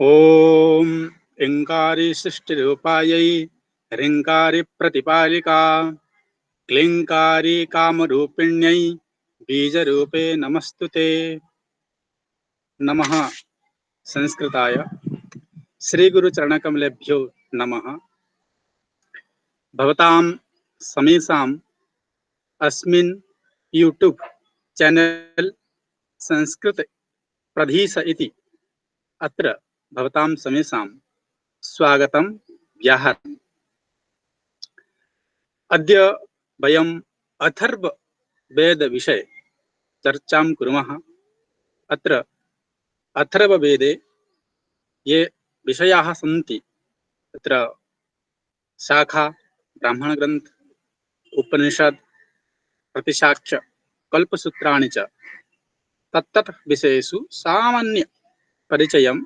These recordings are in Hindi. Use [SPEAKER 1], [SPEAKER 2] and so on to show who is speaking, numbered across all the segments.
[SPEAKER 1] ओम इंकारी सृष्टिरूपायै ह्रींकारी प्रतिपालिका क्लींकारी कामरूपिण्यै बीजरूपे नमस्तुते। नमः संस्कृताय श्रीगुरुचरणकमलेभ्यो नमः। भवतां समेषाम् अस्मिन् यूट्यूब चैनल संस्कृत प्रधीश इति अत्र भवतां समेषां स्वागतं व्याहरामि। अद्य वयम् अथर्ववेदविषये चर्चां कुर्मः। अत्र अथर्ववेदे ये विषयाः सन्ति तत्र शाखा, ब्राह्मणग्रन्थ, उपनिषद, प्रतिशाख्य, कल्पसूत्राणि च तत्तत् विषयेषु सामान्य परिचयं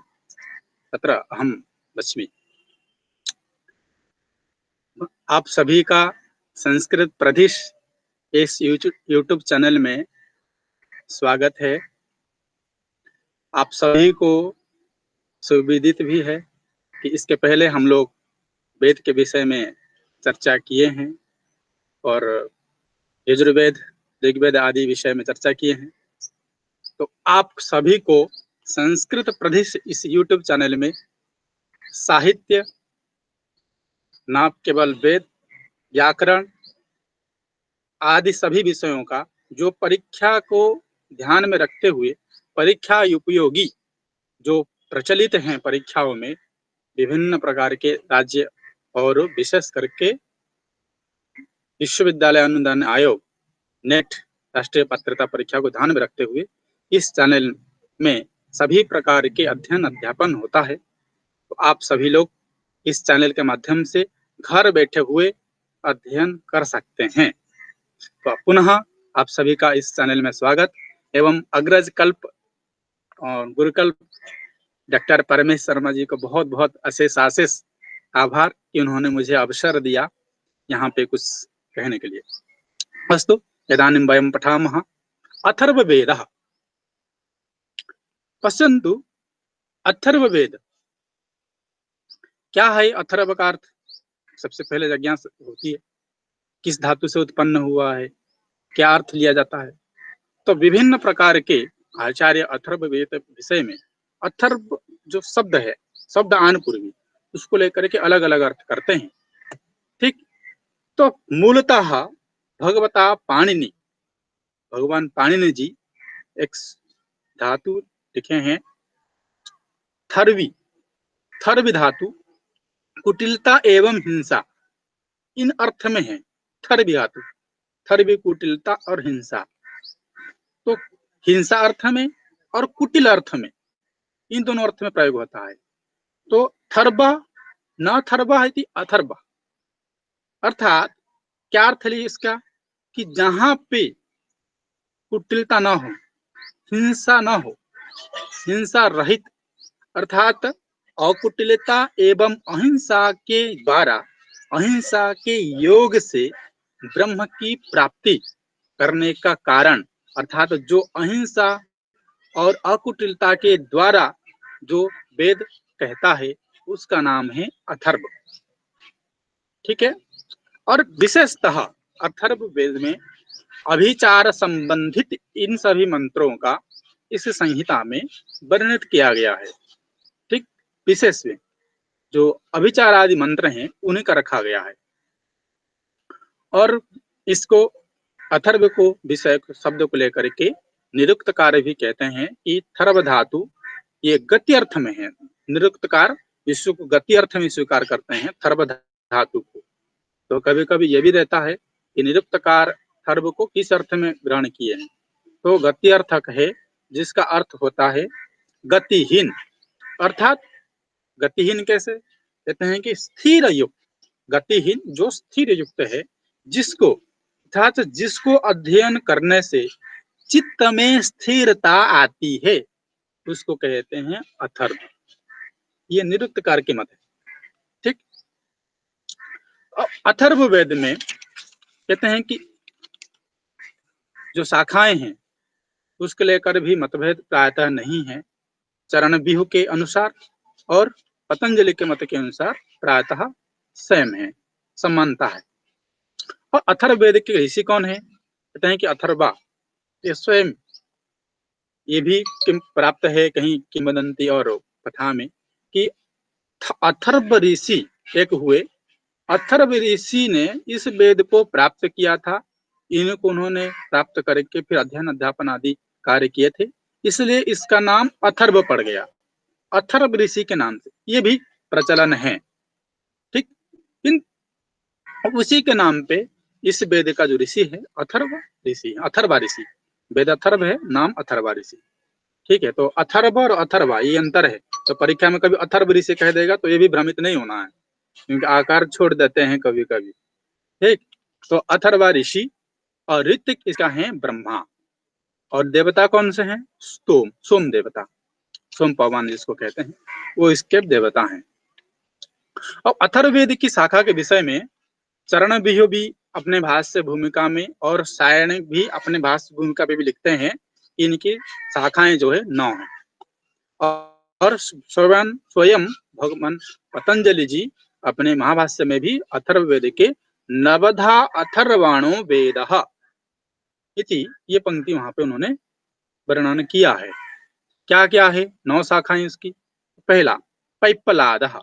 [SPEAKER 1] तत्र अहं वच्मि। आप सभी का संस्कृत प्रदिश इस यूट्यूब चैनल में स्वागत है। आप सभी को सुविदित भी है कि इसके पहले हम लोग वेद के विषय में चर्चा किए हैं और यजुर्वेद, ऋग्वेद आदि विषय में चर्चा किए हैं। तो आप सभी को संस्कृत प्रदिश इस यूट्यूब चैनल में साहित्य, न केवल वेद, व्याकरण आदि सभी विषयों का जो परीक्षा को ध्यान में रखते हुए परीक्षा उपयोगी जो प्रचलित हैं परीक्षाओं में, विभिन्न प्रकार के राज्य और विशेष करके विश्वविद्यालय अनुदान आयोग नेट राष्ट्रीय पात्रता परीक्षा को ध्यान में रखते हुए इस चैनल में सभी प्रकार के अध्ययन अध्यापन होता है। तो आप सभी लोग इस चैनल के माध्यम से घर बैठे हुए अध्ययन कर सकते हैं। तो पुनः आप सभी का इस चैनल में स्वागत एवं अग्रज कल्प और गुरुकल्प डॉक्टर परमेश शर्मा जी को बहुत बहुत अशेष आभार कि उन्होंने मुझे अवसर दिया यहाँ पे कुछ कहने के लिए। अस्तु, इदानीं वयं पठामः अथर्ववेदः। पश्यन्तु, अथर्ववेद क्या है? अथर्व का अर्थ सबसे पहले जिज्ञासा होती है, किस धातु से उत्पन्न हुआ है, क्या अर्थ लिया जाता है? तो विभिन्न प्रकार के आचार्य अथर्ववेद विषय में अथर्व जो शब्द है, शब्द आन पूर्वी, उसको लेकर के अलग अलग अर्थ करते हैं। ठीक, तो मूलतः भगवता पाणिनि, भगवान पाणिनि जी एक धातु लिखे हैं थर्वी, थर्वी धातु कुटिलता एवं हिंसा, इन अर्थ में है थर्वी धातु, थर्वी कुटिलता और हिंसा। तो हिंसा अर्थ में और कुटिल अर्थ में, इन दोनों अर्थ में प्रयोग होता है। तो थर्वा न थर्वा है अथर्वा, अर्थात क्या अर्थ है इसका कि जहां पे कुटिलता न हो, हिंसा न हो, हिंसा रहित, अर्थात अकुटिलता एवं अहिंसा के द्वारा, अहिंसा के योग से ब्रह्म की प्राप्ति करने का कारण, अर्थात जो अहिंसा और अकुटिलता के द्वारा जो वेद कहता है उसका नाम है अथर्व। ठीक है, और विशेषतः अथर्व वेद में अभिचार संबंधित इन सभी मंत्रों का इस संहिता में वर्णित किया गया है। ठीक, विशेष में जो अभिचार आदि मंत्र हैं उन्हीं का रखा गया है। और इसको अथर्व को विषय शब्द को लेकर के निरुक्तकार भी कहते हैं कि थर्व धातु ये गति अर्थ में है। निरुक्तकार इसको गति अर्थ में स्वीकार करते हैं थर्व धातु को। तो कभी कभी ये भी रहता है कि निरुक्तकार थर्व को किस अर्थ में ग्रहण किए हैं, तो गति अर्थक है जिसका अर्थ होता है गतिहीन। अर्थात गतिहीन कैसे कहते हैं कि स्थिर युक्त, गतिहीन जो स्थिर युक्त है, जिसको अर्थात जिसको अध्ययन करने से चित्त में स्थिरता आती है उसको कहते हैं अथर्व। ये निरुक्तकार के मत है। ठीक, अथर्व वेद में कहते हैं कि जो शाखाएं हैं उसको लेकर भी मतभेद प्रायतः नहीं है। चरण व्यूह के अनुसार और पतंजलि के मत के अनुसार प्रायतः सेम है, समानता है। और अथर्ववेद के ऋषि कौन है? कहते हैं कि अथर्वा, ये स्वयं ये भी प्राप्त है कहीं किंवदंती और कथा में कि अथर्व ऋषि एक हुए। अथर्व ऋषि ने इस वेद को प्राप्त किया था, इनको उन्होंने प्राप्त करके फिर अध्ययन अध्यापन आदि कार्य किए थे, इसलिए इसका नाम अथर्व पड़ गया, अथर्व ऋषि के नाम से ये भी प्रचलन है। ठीक, इन उसी के नाम पे इस वेद का जो ऋषि है अथर्व ऋषि, अथर्वा ऋषि, वेद अथर्व है, नाम अथर्वा ऋषि। ठीक है, तो अथर्व और अथर्वा ये अंतर है। तो परीक्षा में कभी अथर्व ऋषि कह देगा तो ये भी भ्रमित नहीं होना है, क्योंकि आकार छोड़ देते हैं कभी कभी। ठीक, तो अथर्वा ऋषि और ऋतिक इसका है ब्रह्मा, और देवता कौन से हैं? सोम, सोम देवता, सोम पवन जिसको कहते हैं, वो इसके देवता हैं। और अथर्ववेद की शाखा के विषय में चरण भी अपने भाष्य भूमिका में और सायणिक भी अपने भाष्य भूमिका पे भी लिखते हैं। इनकी शाखाएं जो है 9 है। और स्वयं भगवान पतंजलि जी अपने महाभाष्य में भी अथर्ववेद के नवधा अथर्वाणो वेदः इति ये पंक्ति वहां पे उन्होंने वर्णन किया है। क्या क्या है? 9 शाखाएं इसकी। पहला पैप्पलादः,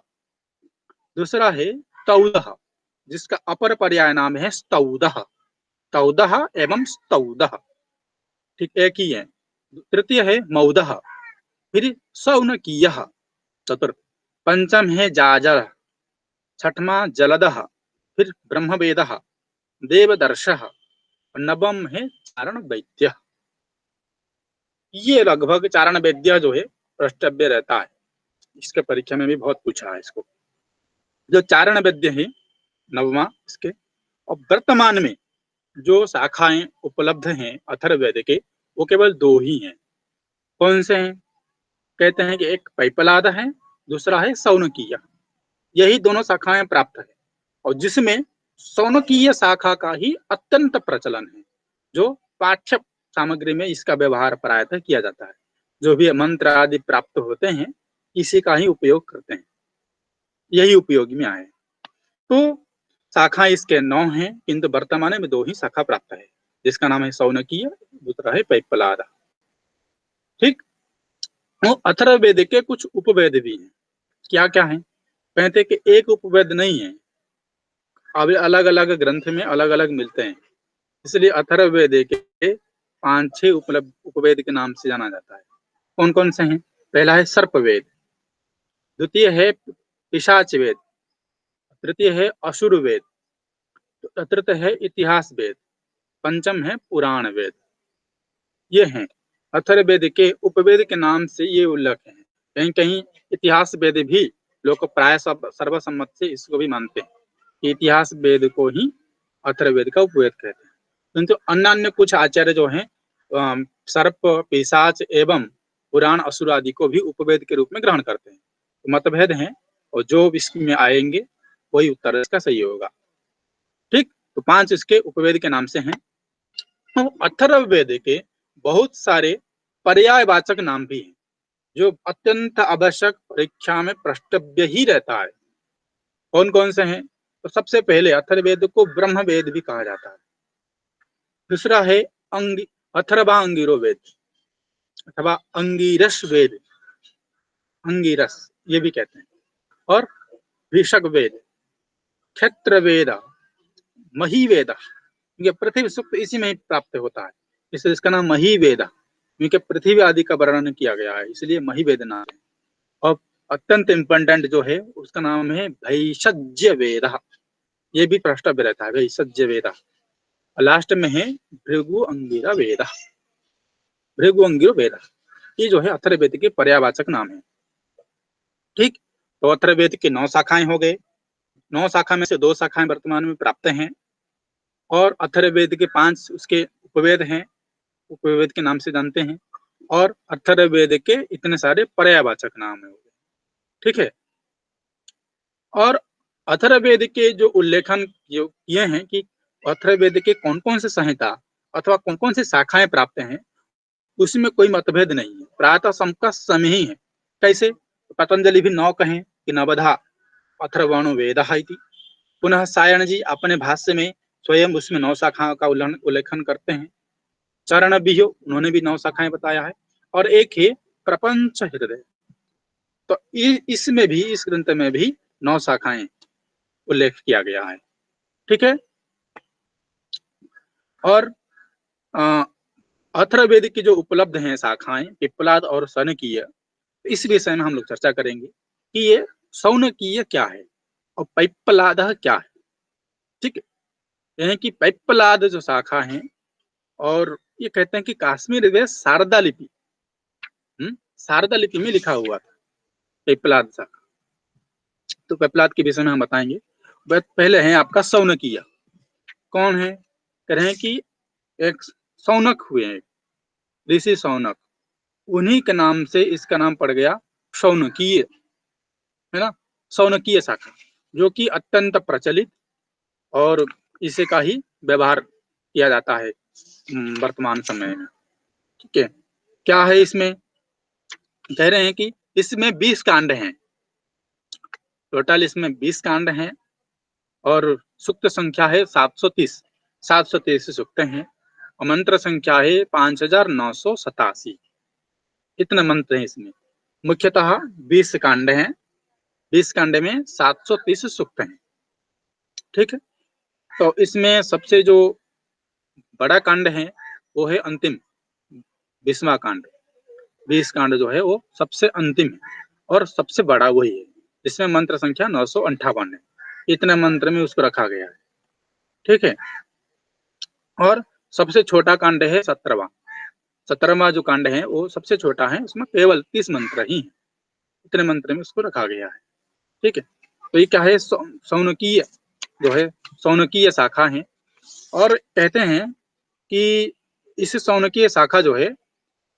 [SPEAKER 1] दूसरा है तौदः, जिसका अपर पर्याय नाम है स्तौदः, तौदः एवं स्तौदः, ठीक एक ही है। तृतीय है मौदः, फिर सौनकीयः, चतुर्थ। पंचम है जाजर, छठवां जलदः, फिर ब्रह्मवेदः, देवदर्शः, नवम है चारण वैद्य। ये लगभग चारण वैद्य जो है प्रष्टव्य रहता है, इसके परीक्षा में भी बहुत पूछा है इसको। जो चारण वैद्य है नवमा इसके। और वर्तमान में जो शाखाएं उपलब्ध हैं अथर्ववेद के वो केवल 2 ही हैं। कौन से हैं? कहते हैं कि एक पैप्पलाद है, दूसरा है सौनकीय। यही दोनों शाखाएं प्राप्त है, और जिसमें सौनकीय शाखा का ही अत्यंत प्रचलन है, जो पाठ्य सामग्री में इसका व्यवहार प्रायतः किया जाता है। जो भी मंत्र आदि प्राप्त होते हैं इसी का ही उपयोग करते हैं, यही उपयोग में आए। तो शाखा इसके 9 हैं, किंतु वर्तमान में 2 ही शाखा प्राप्त है, जिसका नाम है सौनकीय, दूसरा है पैप्पलाद। ठीक, तो अथर्ववेद के कुछ उपवेद भी हैं। क्या क्या है? कहते कि एक उपवेद नहीं है, अब अलग अलग ग्रंथ में अलग अलग मिलते हैं, इसलिए अथर्ववेद के 5-6 उपलब्ध उपवेद के नाम से जाना जाता है। कौन कौन से हैं? पहला है सर्पवेद, द्वितीय है पिशाच वेद, तृतीय है असुर वेद, चतुर्थ है इतिहास वेद, पंचम है पुराण वेद। ये हैं अथर्ववेद के उपवेद के नाम से ये उल्लेख है। कहीं कहीं इतिहास वेद भी लोग प्राय सर्वसम्मत से इसको भी मानते हैं कि इतिहास वेद को ही अथर्ववेद का उपवेद कहते हैं। किंतु अन्य कुछ आचार्य जो हैं सर्प, पिशाच एवं पुराण, असुर आदि को भी उपवेद के रूप में ग्रहण करते हैं। तो मतभेद हैं, और जो इसमें आएंगे वही उत्तर इसका सही होगा। ठीक, तो 5 इसके उपवेद के नाम से हैं। तो अथर्ववेद के बहुत सारे पर्यायवाचक नाम भी हैं, जो अत्यंत आवश्यक परीक्षा में प्रष्टव्य ही रहता है। कौन कौन से हैं? तो सबसे पहले अथर्ववेद को ब्रह्मवेद भी कहा जाता है। दूसरा है अथर्वा अंगिरो वेद अथवा अंगिरस वेद, अंगिरस ये भी कहते हैं। और भिषक वेद, क्षेत्र वेद, मही वेद, पृथ्वी सूक्त इसी में ही प्राप्त होता है, इसलिए इसका नाम मही वेद, क्योंकि पृथ्वी आदि का वर्णन किया गया है, इसलिए मही वेद नाम है। और अत्यंत इम्पोर्टेंट जो है उसका नाम है भैषज्य वेद, ये भी प्रष्टव्य रहता है, भैषज्य वेद। लास्ट में है भृगु अंगिरा वेद, भृगु अंगिरो वेद, ये जो है अथर्ववेद के पर्यायवाचक नाम है। ठीक, तो अथर्ववेद के 9 शाखाएं हो गए। 9 शाखा में से 2 शाखाएं वर्तमान में प्राप्त हैं, और अथर्ववेद के 5 उसके उपवेद हैं, उपवेद के नाम से जानते हैं, और अथर्ववेद के इतने सारे पर्यायवाचक नाम है। ठीक है, और अथर्ववेद के जो उल्लेखन किए हैं कि अथर्ववेद के कौन कौन से संहिता अथवा कौन कौन से शाखाएं प्राप्त हैं, उसमें कोई मतभेद नहीं है, प्रायतः सबका सम ही है। कैसे? पतंजलि भी 9 कहें कि नवधा अथर्वणो वेदः इति। पुनः सायण जी अपने भाष्य में स्वयं उसमें 9 शाखाओं का उल्लेखन करते हैं। चरण भी उन्होंने भी 9 शाखाएं बताया है, और एक है प्रपंच हृदय। तो इसमें भी, इस ग्रंथ में भी 9 शाखाएं उल्लेख किया गया है। ठीक है। और अथर्ववेद की जो उपलब्ध हैं शाखाएं पिप्पलाद और शौनकीय, इस विषय में हम लोग चर्चा करेंगे कि ये शौनकीय क्या है और पिप्पलाद क्या है। ठीक है। यानी कि पिप्पलाद जो शाखा है, और ये कहते हैं कि काश्मीर में शारदा लिपि, शारदा लिपि में लिखा हुआ था पिप्पलाद शाखा। तो पिप्पलाद के विषय में हम बताएंगे। पहले है आपका शौनकीय। कौन है? कह रहे हैं कि एक शौनक हुए हैं, ऋषि शौनक, उन्हीं के नाम से इसका नाम पड़ गया शौनकीय, है ना। शौनकीय शाखा जो कि अत्यंत प्रचलित, और इसे का ही व्यवहार किया जाता है वर्तमान समय में। ठीक है। क्या है इसमें? कह रहे हैं कि इसमें 20 कांड हैं टोटल, इसमें 20 कांड हैं, और सूक्त संख्या है 730, 730 सूक्त हैं, और मंत्र संख्या है 5987। इतने मंत्र हैं इसमें। मुख्यतः 20 कांड हैं, 20 कांड में 730 सूक्त हैं। ठीक है। तो इसमें सबसे जो बड़ा कांड है वो है अंतिम 20वां कांड। 20 कांड जो है वो सबसे अंतिम है और सबसे बड़ा वही है, जिसमें मंत्र संख्या 958 है। इतने मंत्र में उसको रखा गया है। ठीक है। और सबसे छोटा कांड है 17वां। 17वां जो कांड है वो सबसे छोटा है, उसमें केवल 30 मंत्र ही है। इतने मंत्र में उसको रखा गया है। ठीक है। तो ये क्या है? शौनकीय जो है, शौनकीय शाखा है। और कहते हैं कि इस शौनकीय शाखा जो है,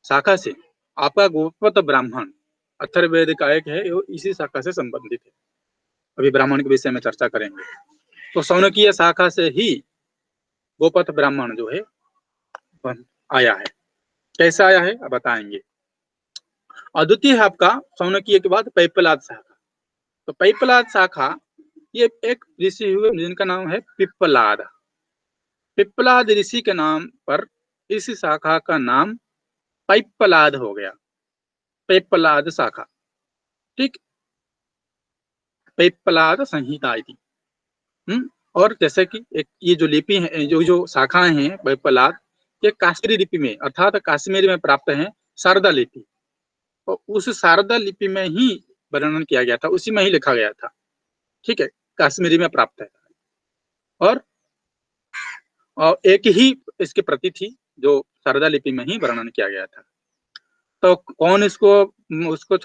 [SPEAKER 1] शाखा से आपका गोपत ब्राह्मण अथर्ववेद का एक है, वो इसी शाखा से संबंधित है। अभी ब्राह्मण के विषय में चर्चा करेंगे। तो शौनकीय शाखा से ही गोपत ब्राह्मण जो है आया है। कैसा आया है अब बताएंगे। अद्वितीय है आपका शौनकीय के बाद पिप्पलाद शाखा। तो पिप्पलाद शाखा ये एक ऋषि हुए जिनका नाम है पिप्पलाद। पिप्पलाद ऋषि के नाम पर इस शाखा का नाम पिप्पलाद हो गया, पिप्पलाद शाखा। ठीक। पिप्पलाद संहिता इति। और जैसे कि एक ये जो लिपि है, जो जो शाखाएं हैं पिप्पलाद, ये काश्मीरी लिपि में अर्थात कश्मीर में प्राप्त है, शारदा लिपि। और उस शारदा लिपि में ही वर्णन किया गया था, उसी में ही लिखा गया था। ठीक है। कश्मीरी में प्राप्त है। और एक ही इसकी प्रति थी जो शारदा लिपि में ही वर्णन किया गया था। तो कौन इसको उसको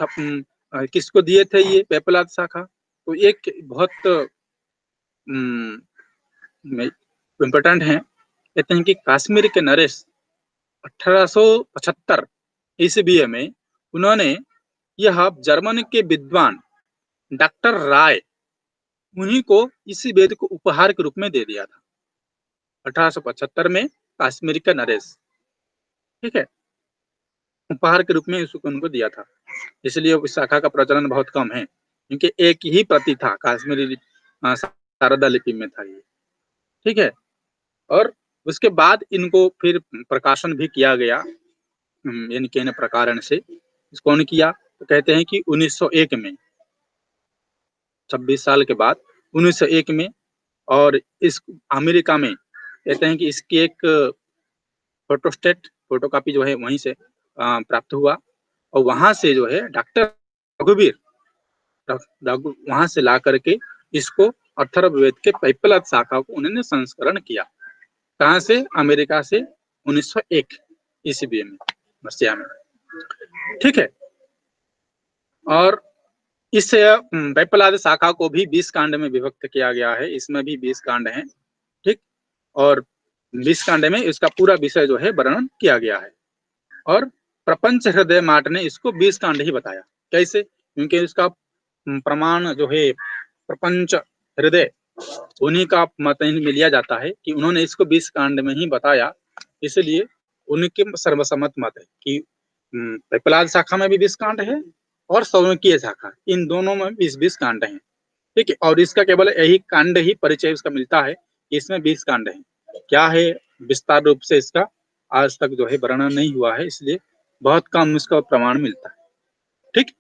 [SPEAKER 1] किसको दिए थे ये पिप्पलाद शाखा? तो एक बहुत इम्पोर्टेंट है। कहते हैं कि कश्मीर के नरेश 1875 ईस्वी में उन्होंने यह जर्मन के विद्वान डॉक्टर राय, उन्हीं को इसी वेद को उपहार के रूप में दे दिया था 1875 में, कश्मीर का नरेश। ठीक है। उपहार के रूप में इसको उनको दिया था, इसलिए इस शाखा का प्रचलन बहुत कम है, क्योंकि एक ही प्रति था, कश्मीरी शारदा लिपि में था ये। ठीक है। और उसके बाद इनको फिर प्रकाशन भी किया गया, यानी कि प्रकारण से। कौन किया? तो कहते हैं कि 1901 में, 26 साल के बाद 1901 में। और इस अमेरिका में कहते हैं कि इसकी एक फोटोस्टेट, फोटोकॉपी जो है वहीं से प्राप्त हुआ, और वहां से जो है डॉक्टर रघुवीर वहां से ला करके इसको अथर्ववेद के पिप्पलाद शाखा को उन्होंने संस्करण किया। कहाँ से? अमेरिका से 1901 ईस्वी में, मसीहा में। ठीक है। और इस पिप्पलाद शाखा को भी 20 कांड में विभक्त किया गया है, इसमें भी 20 कांड हैं। ठीक। और 20 कांड में इसका पूरा विषय जो है वर्णन किया गया है। और प्रपंच हृदय माट ने इसको 20 कांड ही बताया। कैसे? क्योंकि इसका प्रमाण जो है प्रपंच हृदय, उन्हीं का मत में लिया जाता है कि उन्होंने इसको 20 कांड में ही बताया, इसलिए उनके सर्वसम्मत मत है कि पिप्पलाद शाखा में भी 20 कांड है और सौनकीय शाखा, इन दोनों में 20-20 कांड हैं। ठीक है, और इसका केवल यही कांड ही परिचय उसका मिलता है, इसमें 20 कांड हैं। क्या है विस्तार रूप से इसका आज तक जो है वर्णन नहीं हुआ है, इसलिए बहुत कम इसका प्रमाण मिलता है। ठीक,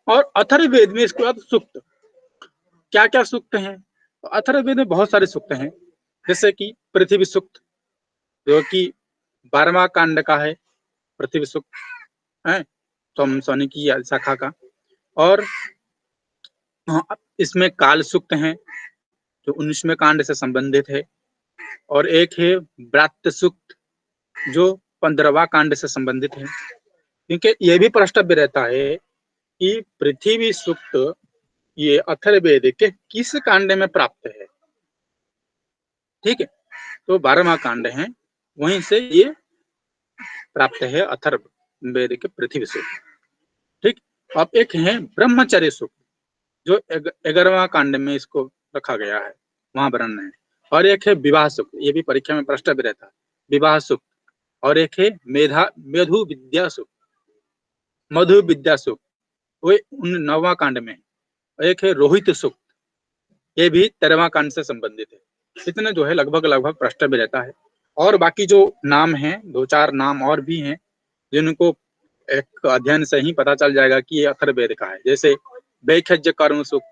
[SPEAKER 1] और अथर्ववेद में इसके बाद सूक्त, क्या क्या सूक्त हैं? तो अथर्ववेद में बहुत सारे सूक्त हैं, जैसे कि पृथ्वी सूक्त, जो कि 12वां कांड का है, पृथ्वी सूक्त है, सौनिकी शाखा का। और इसमें काल सूक्त है, जो 19वें कांड से संबंधित है। और एक है व्रात्य सूक्त, जो 15वां कांड से संबंधित है। क्योंकि यह भी प्रश्न रहता है कि पृथ्वी सूक्त ये अथर्ववेद के किस कांड में प्राप्त है। ठीक है, तो 12वां कांड है, वहीं से ये प्राप्त है अथर्ववेद के पृथ्वी सूक्त। ठीक, अब एक है ब्रह्मचर्य सूक्त, जो 11वां कांड में इसको रखा गया है, वहां वर्णन है। और एक है विवाह सूक्त, ये भी परीक्षा में प्रश्न भी रहता है, विवाह सूक्त। और एक है मधु विद्या सूक्त, मधु विद्या सूक्त, वो 9वां कांड में है। एक है रोहित सूक्त, ये भी 13वां कांड से संबंधित है। इतने जो है लगभग प्रश्न भी रहता है। और बाकी जो नाम हैं, 2-4 नाम और भी हैं, जिनको एक अध्ययन से ही पता चल जाएगा कि ये अथर्ववेद का है। जैसे बैखज्य कर्म सूक्त,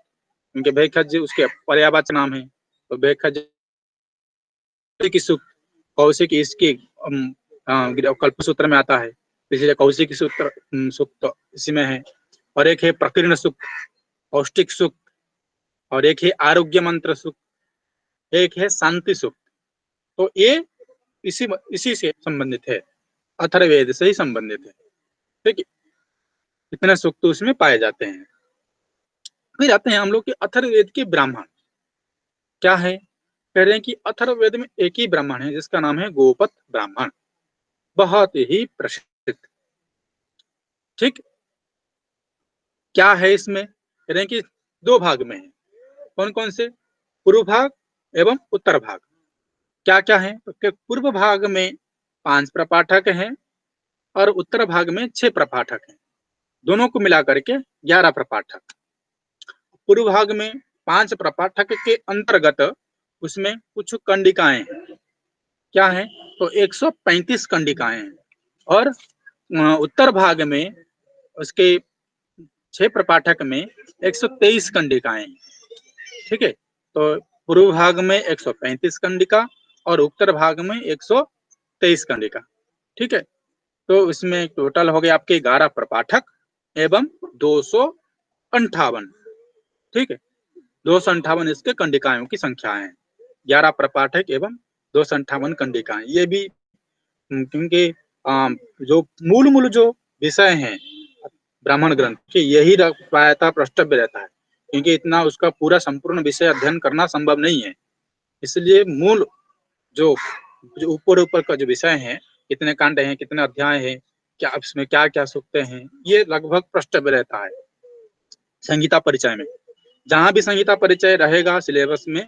[SPEAKER 1] क्योंकि बैखज्य उसके पर्यायवाची नाम है, तो बैखज्य की सूक्त, कौशिक इसके कल्पसूत्र में आता है, इसलिए कौशिक सूत्र सूक्त इसी में है। और एक है प्रकीर्ण सूक्त, पौष्टिक सूक्त, और एक है आरोग्य मंत्र सूक्त, एक है शांति सूक्त। तो ये इसी से संबंधित है, अथर्ववेद से ही संबंधित है। ठीक है, इतने सूक्त उसमें पाए जाते हैं। फिर आते हैं हम लोग के अथर्ववेद के ब्राह्मण। क्या है? कह रहे हैं कि अथर्ववेद में एक ही ब्राह्मण है, जिसका नाम है गोपत ब्राह्मण, बहुत ही प्रसिद्ध। ठीक, क्या है इसमें? कह रहे हैं कि 2 भाग में है। कौन कौन से? पूर्व भाग एवं उत्तर भाग। क्या क्या है? तो पूर्व भाग में 5 प्रपाठक हैं और उत्तर भाग में 6 प्रपाठक हैं, दोनों को मिलाकर के 11 प्रपाठक। पूर्व भाग में 5 प्रपाठक के अंतर्गत उसमें कुछ कंडिकाएं हैं। क्या है? तो 135 कंडिकाएं हैं। और उत्तर भाग में उसके 6 प्रपाठक में 123 कंडिकाएं हैं। ठीक है, तो पूर्व भाग में 135 कंडिका और उत्तर भाग में 123 कंडिका। ठीक है, तो इसमें टोटल हो गया आपके 11 प्रपाठक एवं 258। ठीक है, 258 इसके कंडिकाओं की संख्या है। 11 प्रपाठक एवं 258 कंडिकाएं। ये भी क्योंकि जो मूल जो विषय हैं ब्राह्मण ग्रंथ के, यही प्रायतः प्रष्टव्य रहता है, क्योंकि इतना उसका पूरा संपूर्ण विषय अध्ययन करना संभव नहीं है। इसलिए मूल जो ऊपर का जो विषय है, कितने कांड हैं, कितने अध्याय हैं, क्या इसमें क्या क्या सूक्त हैं, ये लगभग प्रष्टव्य रहता है संहिता परिचय में। जहां भी संहिता परिचय रहेगा सिलेबस में,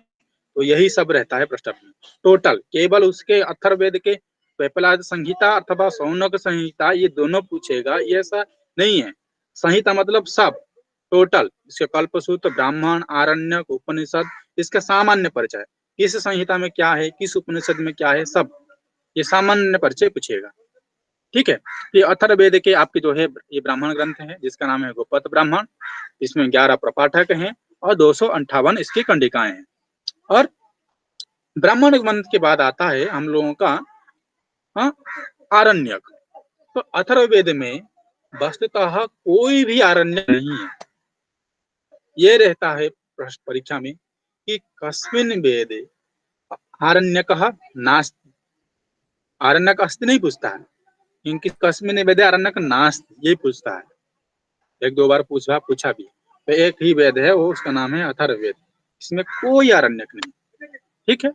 [SPEAKER 1] तो यही सब रहता है प्रष्टव्य में। टोटल केवल उसके अथर्ववेद के पेपलाद संहिता अथवा सौनक संहिता, ये दोनों पूछेगा, ये ऐसा नहीं है। संहिता मतलब सब टोटल, इसके कल्पसूत्र, ब्राह्मण, आरण्यक, उपनिषद, इसका सामान्य परिचय, किस संहिता में क्या है, किस उपनिषद में क्या है, सब ये सामान्य परिचय पूछेगा। ठीक है, ये अथर्ववेद के आपके जो है ये ब्राह्मण ग्रंथ है, जिसका नाम है गोपत ब्राह्मण। इसमें 11 प्रपाठक हैं और 258 इसकी कंडिकाएं हैं। और ब्राह्मण ग्रंथ के बाद आता है हम लोगों का आरण्यक। तो अथर्ववेद में वस्तुतः कोई भी आरण्यक नहीं है। ये रहता है परीक्षा में कि कस्मिन् वेदे आरण्यकः नास्ति। आरण्यक अस्ति नहीं पूछता है, क्योंकि कस्मिन् वेदे आरण्यक नास्ति ये पूछता है। 1-2 बार पूछा भी। तो एक ही वेद है, वो उसका नाम है अथर्ववेद, इसमें कोई आरण्यक नहीं। ठीक है,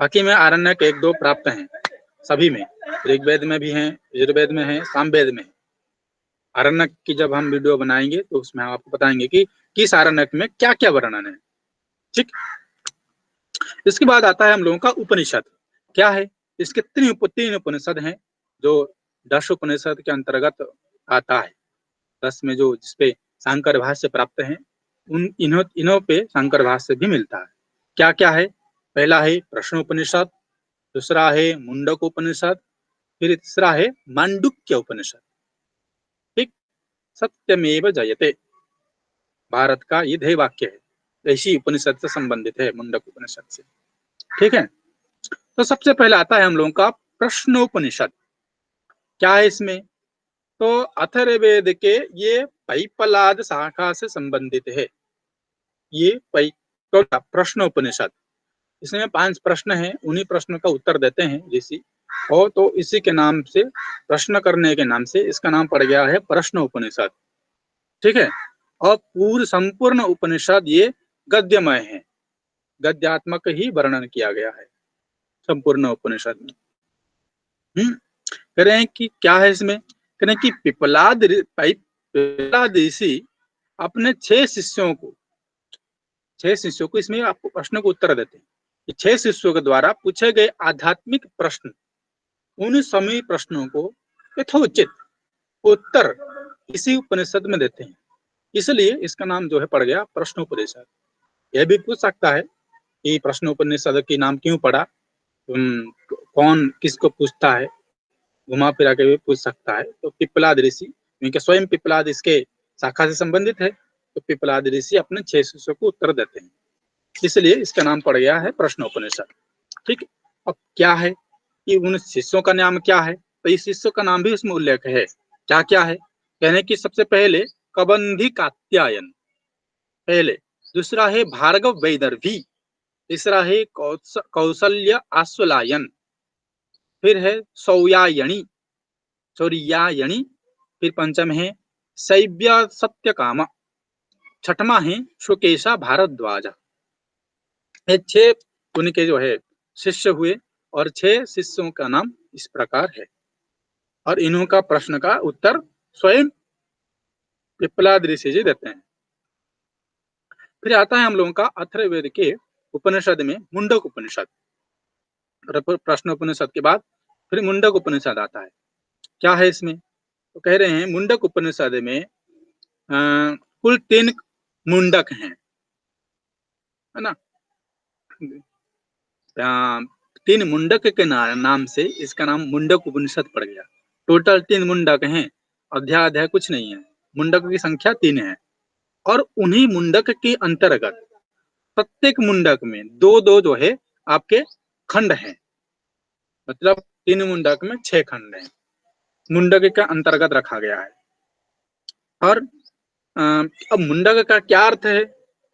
[SPEAKER 1] बाकी में आरण्यक 1-2 प्राप्त हैं सभी में, ऋग्वेद में भी हैं, यजुर्वेद में है, सामवेद में है। आरण्यक की जब हम वीडियो बनाएंगे तो उसमें हम आपको बताएंगे कि किस आरण्यक में क्या क्या वर्णन है। ठीक, इसके बाद आता है हम लोगों का उपनिषद। क्या है? इसके 3 उपनिषद हैं, जो 10 उपनिषद के अंतर्गत आता है। 10 में जो जिसपे शांकर भाष्य प्राप्त है इन्हों पे शांकर भाष्य भी मिलता है। क्या क्या है? पहला है प्रश्नोपनिषद, दूसरा है मुंडक उपनिषद, फिर तीसरा है मांडुक्य उपनिषद। ठीक, सत्यमेव जयते भारत का ये ध्येय वाक्य है, इसी उपनिषद से संबंधित है, मुंडक उपनिषद से। ठीक है, तो सबसे पहले आता है हम लोगों का प्रश्नोपनिषद। क्या है इसमें? तो अथर्ववेद के ये पैपलाद शाखा से संबंधित है। ये प्रश्नोपनिषद, इसमें 5 प्रश्न हैं, उन्हीं प्रश्नों का उत्तर देते हैं ऋषि, और तो इसी के नाम से, प्रश्न करने के नाम से इसका नाम पड़ गया है प्रश्न उपनिषद। ठीक है, और पूर्ण संपूर्ण उपनिषद ये गद्यमय है, गद्यात्मक ही वर्णन किया गया है संपूर्ण उपनिषद में। कह रहे हैं कि क्या है इसमें? कह रहे हैं कि पिपलाद ऋषि अपने 6 शिष्यों को इसमें आपको प्रश्न को उत्तर देते हैं। 6 शिष्यों के द्वारा पूछे गए आध्यात्मिक प्रश्न, उन सभी प्रश्नों को यथोचित उत्तर इसी उपनिषद में देते हैं, इसलिए इसका नाम जो है पड़ गया प्रश्नोपनिषद। यह भी पूछ सकता है कि प्रश्नोपनिषद के नाम क्यों पड़ा, कौन किसको पूछता है, घुमा फिरा के भी पूछ सकता है। तो पिपलाद ऋषि, क्योंकि स्वयं पिपलाद इसके शाखा से संबंधित है, तो पिपलाद ऋषि अपने 6 शिष्यों को उत्तर देते हैं, इसलिए इसका नाम पड़ गया है प्रश्नोपनिषद। ठीक, अब क्या है कि उन शिष्यों का नाम क्या है? तो इस शिष्यों का नाम भी उसमें उल्लेख है। क्या क्या है? कहने की सबसे पहले कबंधी कात्यायन पहले, दूसरा है भार्गव वैदर्भी, तीसरा है कौशल्य आश्वलायन, फिर है सौयायणी, फिर पंचम है शैव्य सत्यकामा, छठवां है शुकेशा भारद्वाज। ये 6 उनके जो है शिष्य हुए, और 6 शिष्यों का नाम इस प्रकार है, और इन्हों का प्रश्न का उत्तर स्वयं पिपलाद ऋषि जी देते हैं। फिर आता है हम लोगों का अथर्ववेद के उपनिषद में मुंडक उपनिषद। प्रश्न उपनिषद के बाद फिर मुंडक उपनिषद आता है। क्या है इसमें? तो कह रहे हैं मुंडक उपनिषद में कुल 3 मुंडक हैं, है ना। 3 मुंडक के नाम से इसका नाम मुंडक उपनिषद पड़ गया। टोटल 3 मुंडक हैं, अध्याय कुछ नहीं है, मुंडक की संख्या 3 है, और उन्हीं मुंडक के अंतर्गत प्रत्येक मुंडक में 2-2 जो है आपके खंड हैं, मतलब 3 मुंडक में 6 खंड हैं, मुंडक के अंतर्गत रखा गया है। और अब मुंडक का क्या अर्थ है,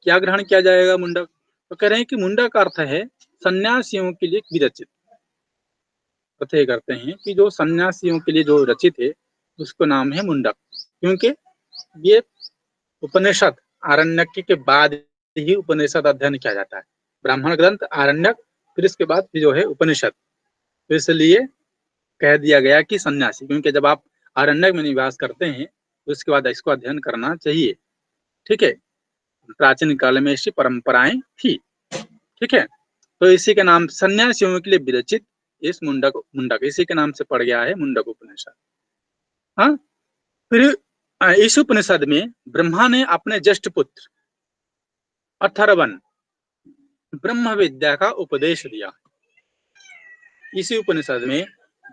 [SPEAKER 1] क्या ग्रहण किया जाएगा मुंडक? तो कह रहे हैं कि मुंडक का अर्थ है सन्यासियों के लिए विरचित। कथन करते हैं कि जो सन्यासियों के लिए जो रचित है उसको नाम है मुंडक, क्योंकि ये उपनिषद आरण्यक के बाद ही उपनिषद अध्ययन किया जाता है। ब्राह्मण ग्रंथ आरण्यक, फिर इसके बाद जो है उपनिषद, तो इसलिए कह दिया गया कि सन्यासी, क्योंकि जब आप आरण्यक में निवास करते हैं तो उसके बाद इसको अध्ययन करना चाहिए। ठीक है, प्राचीन काल में ऐसी परंपराएं थी। ठीक है, तो इसी के नाम सन्यासियों के लिए विरचित इस मुंडक इसी के नाम से पड़ गया है मुंडक उपनिषद। हाँ, फिर इस उपनिषद में ब्रह्मा ने अपने ज्येष्ठ पुत्र अथर्वन ब्रह्म विद्या का उपदेश दिया। इसी उपनिषद में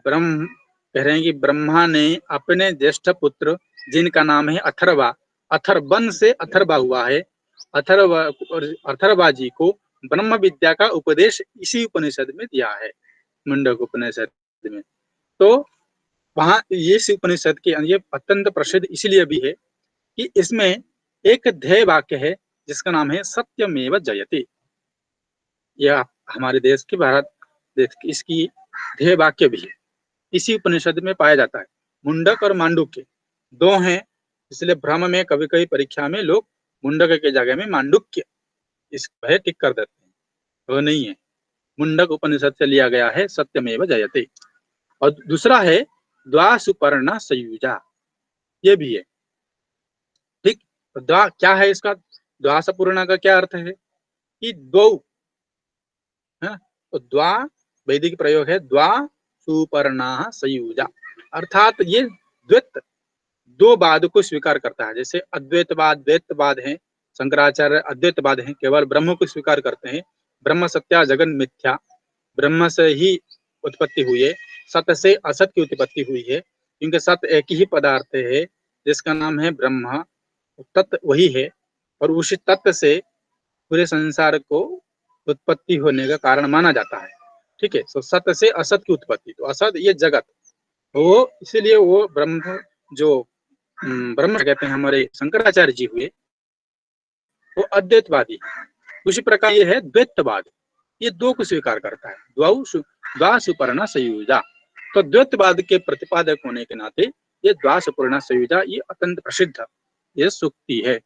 [SPEAKER 1] ब्रह्म कह रहे हैं कि ब्रह्मा ने अपने ज्येष्ठ पुत्र, जिनका नाम है अथर्वा, अथर्वन से अथर्वा हुआ है, अथर्वा जी को ब्रह्म विद्या का उपदेश इसी उपनिषद में दिया है, मुंडक उपनिषद में। तो वहां ये उपनिषद के ये अत्यंत प्रसिद्ध इसलिए भी है कि इसमें एक ध्येय वाक्य है जिसका नाम है सत्यमेव जयते। यह हमारे देश की, भारत देश की इसकी ध्येय वाक्य भी है, इसी उपनिषद में पाया जाता है। मुंडक और मांडुक्य 2 हैं, इसलिए भ्रम में कभी कभी परीक्षा में लोग मुंडक के जगह में मांडुक्य इसको है टिक कर देते हैं, वो नहीं है, मुंडक उपनिषद से लिया गया है सत्यमेव जयते। और दूसरा है द्वासुपर्णा सयुजा, ये भी है। ठीक, तो द्वा क्या है इसका? द्वासुपर्णा का क्या अर्थ है कि 2, है, तो द्वा वैदिक प्रयोग है, द्वा सुपर्णा सयुजा, अर्थात ये दो बाद को स्वीकार करता है, जैसे अद्वैतवाद द्वैतवाद है, शंकराचार्य अद्वैतवाद है, केवल ब्रह्म को स्वीकार करते हैं, ब्रह्म सत्या जगन मिथ्या, ब्रह्म से ही उत्पत्ति हुई है, सत्य से असत की उत्पत्ति हुई है, क्योंकि सत्य एक ही पदार्थ है जिसका नाम है ब्रह्म, तत्व वही है, और उसी तत्व से पूरे संसार को उत्पत्ति होने का कारण माना जाता है। ठीक है, तो सत्य से असत की उत्पत्ति, तो असत ये जगत, वो इसीलिए वो ब्रह्म जो ब्रह्म कहते हैं हमारे शंकराचार्य जी हुए, वो अद्वैतवादी। उसी प्रकार ये है द्वैतवाद, ये दो को स्वीकार करता है, द्वा सुपर्णा संयुजा। तो द्वैतवाद के प्रतिपादक होने के नाते ये द्वा सुपर्णा संयुजा ये अत्यंत प्रसिद्ध ये सूक्ति है।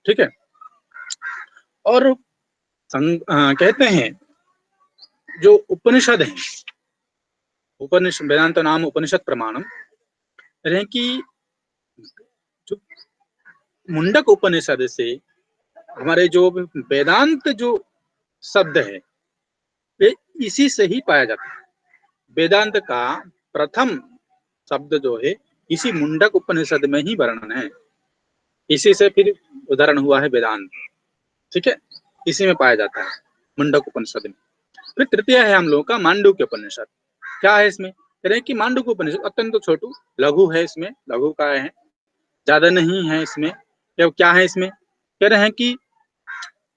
[SPEAKER 1] ठीक है, और कहते हैं जो उपनिषद है, उपनिषद वेदांत नाम उपनिषद प्रमाणम, रहे कि जो मुंडक उपनिषद से हमारे जो वेदांत जो शब्द है ये इसी से ही पाया जाता है। वेदांत का प्रथम शब्द जो है इसी मुंडक उपनिषद में ही वर्णन है, इसी से फिर उदाहरण हुआ है वेदांत। ठीक है, इसी में पाया जाता है मुंडक उपनिषद में। फिर तृतीय है हम लोगों का मांडुक्य उपनिषद। क्या है इसमें, कह रहे हैं कि मांडुक्य उपनिषद अत्यंत छोटू लघु है, इसमें लघु का है, ज्यादा नहीं है इसमें। क्या है इसमें, कह रहे हैं कि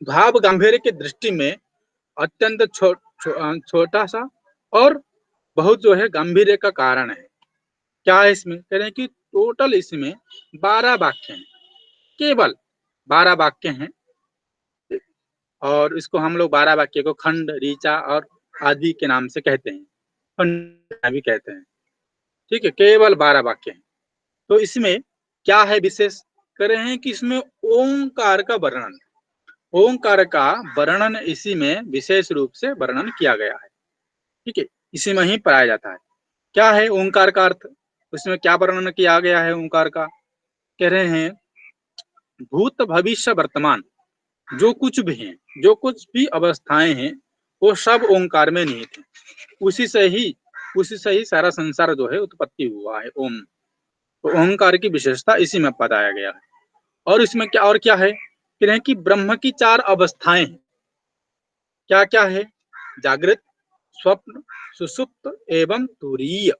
[SPEAKER 1] भाव गांधीर्य की दृष्टि में अत्यंत छोटा सा और बहुत जो है गंभीर का कारण है। क्या है इसमें, कह रहे हैं कि टोटल इसमें 12 वाक्य हैं, केवल 12 वाक्य हैं, और इसको हम लोग 12 वाक्य को खंड ऋचा और आदि के नाम से कहते हैं, खंड भी कहते हैं। ठीक है, केवल 12 वाक्य हैं। तो इसमें क्या है विशेष, कह रहे हैं कि इसमें ओंकार का वर्णन, ओंकार का वर्णन इसी में विशेष रूप से वर्णन किया गया है। ठीक है, इसी में ही पाया जाता है। क्या है ओंकार का अर्थ, उसमें क्या वर्णन किया गया है ओंकार का, कह रहे हैं भूत भविष्य वर्तमान जो कुछ भी हैं, जो कुछ भी अवस्थाएं हैं वो सब ओंकार में निहित है। उसी से ही सारा संसार जो है उत्पत्ति हुआ है, ओम। तो ओंकार की विशेषता इसी में बताया गया है। और इसमें क्या और क्या है, कह रहे हैं कि ब्रह्म की 4 अवस्थाएं हैं। क्या क्या है, जागृत, स्वप्न, सुषुप्त एवं तुरीय।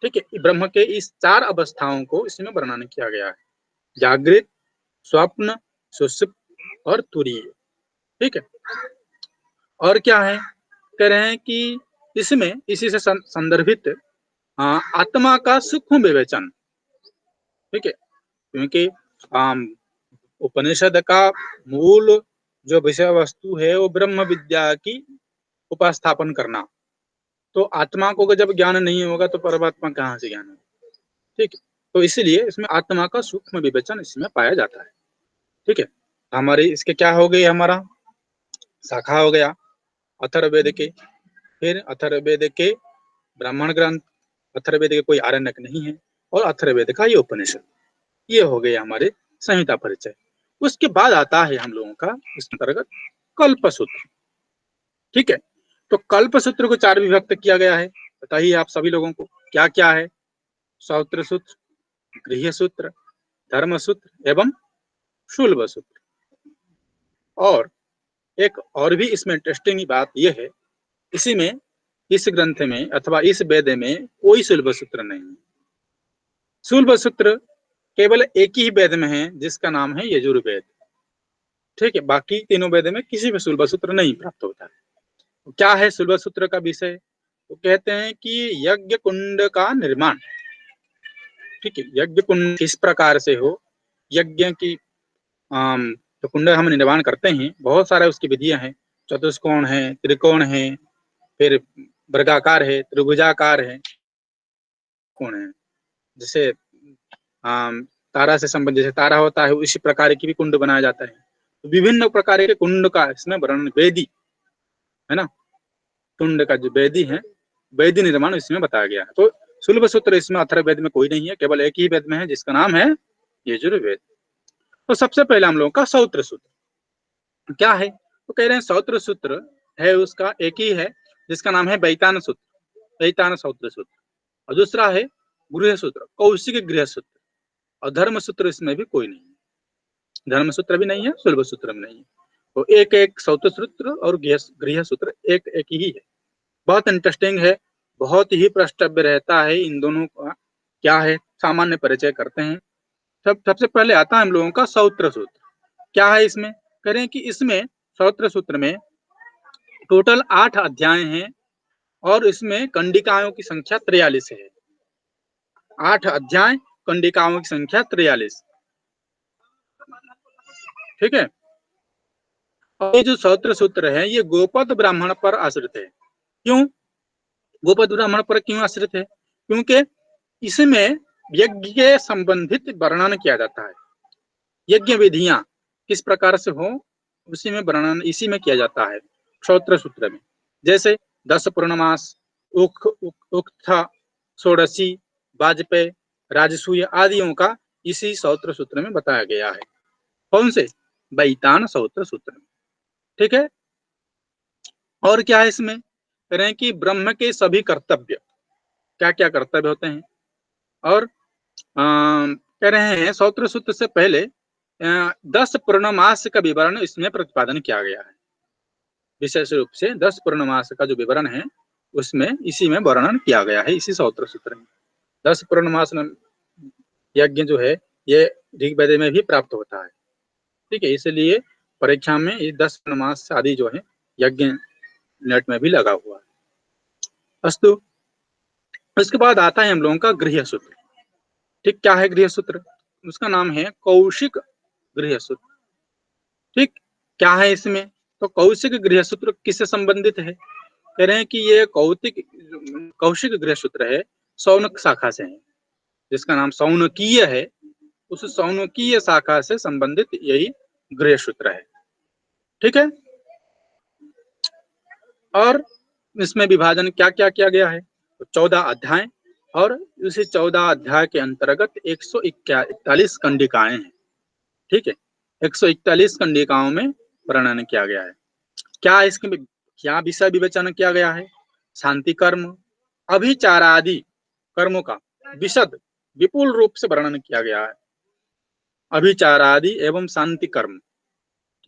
[SPEAKER 1] ठीक है, ब्रह्म के इस 4 अवस्थाओं को इसमें वर्णन किया गया है, जागृत, स्वप्न, सुषुप्त और तुरीय। ठीक है, और क्या है, कह रहे हैं कि इसमें इसी से संदर्भित आत्मा का सूक्ष्म विवेचन। ठीक है, क्योंकि उपनिषद का मूल जो विषय वस्तु है वो ब्रह्म विद्या की उपस्थापन करना। तो आत्मा को जब ज्ञान नहीं होगा तो परमात्मा कहाँ से ज्ञान होगा। ठीक है, तो इसलिए इसमें आत्मा का सूक्ष्म विवेचन इसमें पाया जाता है। ठीक है, हमारे इसके क्या हो गए, हमारा शाखा हो गया अथर्ववेद के, फिर अथर्ववेद के ब्राह्मण ग्रंथ, अथर्ववेद के कोई आरण्यक नहीं है, और अथर्ववेद का ये उपनिषद, ये हो गए हमारे संहिता परिचय। उसके बाद आता है हम लोगों का इस अंतर्गत कल्पसूत्र। ठीक है, तो कल्पसूत्र को 4 विभक्त किया गया है, बताइए आप सभी लोगों को क्या क्या है। सौत्र सूत्र, गृह्य सूत्र, धर्म सूत्र एवं शूल्ब सूत्र। और एक और भी इसमें इंटरेस्टिंग बात यह है, इसी में इस ग्रंथ में अथवा इस वेद में कोई शूल्ब सूत्र नहीं है। शूल्ब सूत्र केवल एक ही वेद में है जिसका नाम है यजुर्वेद। ठीक है, बाकी तीनों वेद में किसी में शूल्ब सूत्र नहीं प्राप्त होता है। क्या है शूल्ब सूत्र का विषय, तो कहते हैं कि यज्ञ कुंड का निर्माण। ठीक है, यज्ञ कुंड किस प्रकार से हो, यज्ञ की तो कुंड हम निर्माण करते हैं, बहुत सारे उसकी विधियां हैं, चतुष्कोण है, त्रिकोण है, फिर वर्गाकार है, त्रिभुजाकार है, कोण है, जैसे तारा से संबंधित जैसे तारा होता है उसी प्रकार की भी कुंड बनाया जाता है। तो विभिन्न प्रकार के कुंड का इसमें वर्णन, वेदी है ना, कुंड का जो वेदी है, वेदी निर्माण इसमें बताया गया है। तो शूल्ब सूत्र इसमें अथर्ववेद में कोई नहीं है, केवल एक ही वेद में है जिसका नाम है यजुर्वेद। तो सबसे पहले हम लोगों का सौत्र सूत्र क्या है, तो कह रहे हैं सौत्र सूत्र है उसका एक ही है जिसका नाम है वैतान सूत्र, वैतान सौत्र सूत्र। और दूसरा है गृह सूत्र, कौशिक गृह सूत्र, और धर्म सूत्र इसमें भी कोई नहीं है, धर्म सूत्र भी नहीं है, सुलभ सूत्र भी नहीं है। तो एक एक सौत सूत्र और गृह सूत्र एक एक ही है। बहुत इंटरेस्टिंग है, बहुत ही प्रश्नव्य रहता है इन दोनों का। क्या है, सामान्य परिचय करते हैं। सबसे पहले आता है हम लोगों का सौत्र सूत्र। क्या है इसमें, कह रहे हैं कि इसमें सौत्र सूत्र में टोटल 8 अध्याय हैं और इसमें कंडिकाओं की संख्या 43 है। 8 अध्याय, कंडिकाओं की संख्या 43। ठीक है। और ये जो सौत्र सूत्र है ये गोपद ब्राह्मण पर आश्रित है। क्यों गोपद ब्राह्मण पर क्यों आश्रित है? क्योंकि इसमें यज्ञ के संबंधित वर्णन किया जाता है। यज्ञ विधियां किस प्रकार से हो उसी में वर्णन इसी में किया जाता है सौत्र सूत्र में। जैसे 10 पूर्णमास, उक्था, षोडशी, वाजपेय, राजसूय आदियों का इसी सौत्र सूत्र में बताया गया है। कौन से? बैतान सौत्र सूत्र में। ठीक है। और क्या है इसमें, कह रहे हैं कि ब्रह्म के सभी कर्तव्य, क्या क्या कर्तव्य होते हैं। और कह रहे हैं सौत्र सूत्र से पहले 10 पूर्णमास का विवरण इसमें प्रतिपादन किया गया है। विशेष रूप से 10 पूर्णमास का जो विवरण है उसमें इसी में वर्णन किया गया है, इसी सौत्र सूत्र में। 10 पूर्णमास यज्ञ जो है ये ऋग्वेद में भी प्राप्त होता है। ठीक है, इसलिए परीक्षा में ये 10 पूर्णमास आदि जो है यज्ञ नेट में भी लगा हुआ है। अस्तु, उसके बाद आता है हम लोगों का गृह सूत्र। ठीक, क्या है गृह सूत्र? उसका नाम है कौशिक गृह सूत्र। ठीक, क्या है इसमें? तो कौशिक गृह सूत्र किससे संबंधित है? कह रहे हैं कि ये कौशिक गृह सूत्र है सौनक शाखा से है, जिसका नाम सौनकीय है। उस सौनकीय शाखा से संबंधित यही गृह सूत्र है। ठीक है। और इसमें विभाजन क्या क्या किया गया है? तो 14 अध्याय और उसी 14 अध्याय के अंतर्गत 141 कंडिकाएं हैं। ठीक है, 141 कंडिकाओं में वर्णन किया गया है। क्या इसके क्या विषय विवेचन किया गया है? शांति कर्म, अभिचार आदि कर्मों का विशद विपुल रूप से वर्णन किया गया है। अभिचार आदि एवं शांति कर्म।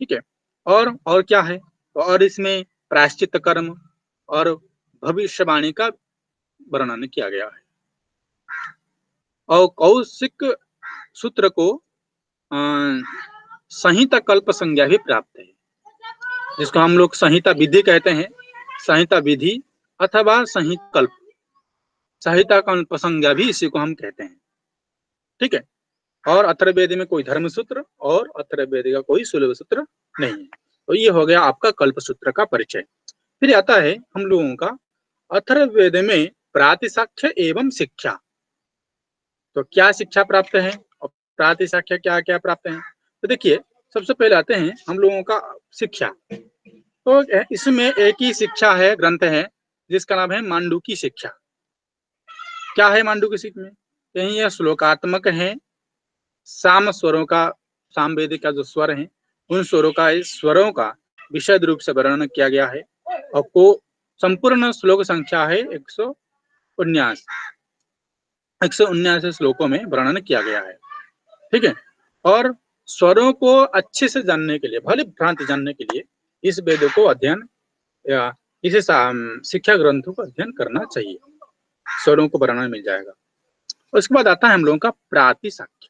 [SPEAKER 1] ठीक है। और क्या है? और इसमें प्रायश्चित कर्म और भविष्यवाणी का वर्णन किया गया है। और कौशिक सूत्र को संहिता कल्प संज्ञा भी प्राप्त है, जिसको हम लोग संहिता विधि कहते हैं। संहिता विधि अथवा संहिता कल्प संज्ञा भी इसी को हम कहते हैं। ठीक है। और अथर्ववेद में कोई धर्म सूत्र और अथर्ववेद का कोई सुलभ सूत्र नहीं है। तो ये हो गया आपका कल्प सूत्र का परिचय। फिर आता है हम लोगों का अथर्ववेद में प्रातिशाख्य एवं शिक्षा। तो क्या शिक्षा प्राप्त है और प्रातिशाख्य क्या क्या प्राप्त है? तो देखिए, सबसे पहले आते हैं हम लोगों का शिक्षा। तो इसमें एक ही शिक्षा है, ग्रंथ है, जिसका नाम है मांडुकी शिक्षा। क्या है मांडुकी शिक्षा में? कहीं यह श्लोकात्मक है, साम स्वरों का, साम वेद का जो स्वर है उन स्वरों का विशद रूप से वर्णन किया गया है। और को संपूर्ण श्लोक संख्या है 179 श्लोकों में वर्णन किया गया है। ठीक है। और स्वरों को अच्छे से जानने के लिए, भली भ्रांति जानने के लिए इस वेद को अध्ययन या इसे शिक्षा ग्रंथों को अध्ययन करना चाहिए। स्वरों को वर्णन मिल जाएगा। उसके बाद आता है हम लोगों का प्रातिशाख्य।